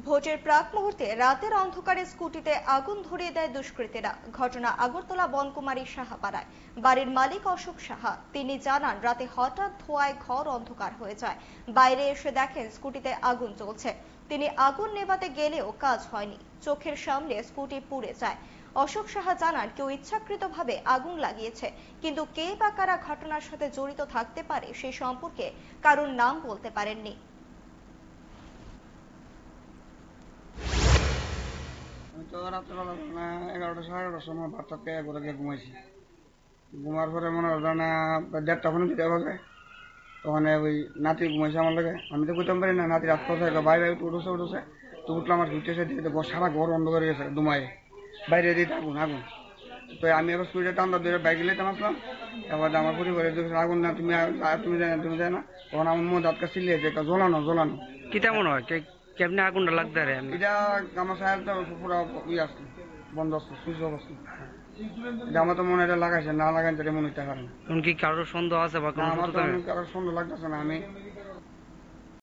ভোটের প্রাক মুহূর্তে রাতের অন্ধকারে স্কুটিতে আগুন ধরিয়ে দেয় দুষ্কৃতীরা। ঘটনা আগরতলা বনকুমারী সাহাপাড়ায়। বাড়ির মালিক অশোক সাহা তিনি জানান, রাতে হঠাৎ ধোঁয়ায় ঘর অন্ধকার হয়ে যায়। বাইরে এসে দেখেন স্কুটিতে আগুন জ্বলছে। তিনি আগুন নেভাতে গেলেও কাজ হয়নি, চোখের সামনে স্কুটি পুড়ে যায়। অশোক সাহা জানান, কেউ ইচ্ছাকৃতভাবে আগুন লাগিয়েছে, কিন্তু কে বা কারা ঘটনার সাথে জড়িত থাকতে পারে সে সম্পর্কে কারোর নাম বলতে পারেননি। আমি তো রাত্রেবেলা 11টা সাড়ে 11টার সময় বাচ্চা থেকে ঘুরে গিয়ে ঘুমাইছি। ঘুমার পরে মনে হয় না 1:30টা ফোনে দিতে হবে। ওখানে ওই নাতি ঘুমাইছে আমার লাগে। আমি তো বুঝতে পারি না, নাতি রাত করছে বাইরে উঠেছে। তো উঠলাম, আমার ঘুরতেছে দিকে সারা ঘর অন্ধ করে গেছে দুমায়। বাইরে দিতে আগুন আগুন। তো আমি এবার স্কুলে টান্দা ধরে বাইক নিতে আসলাম। এবার আমার পরিবারের আগুন না, তুমি যায় না। তখন আমার মধ্যে আটকা চিল্লিয়েছে, একটা জ্বলানো জ্বলানো। কি তেমন হয় কেমনে আগুনটা লাগতে পারে? আমি এটা আমার সাহেব তো পুরো আসছে, বন্ধ আসছে, সুইচ অফ আসছে। এটা আমার তো মনে এটা লাগাইছে, না লাগাইছে এটা মনে হতে পারে না। কি কারোর সন্দেহ আছে বা কোনো আমার তো সূত্র? কারোর সন্দেহ লাগতেছে না। আমি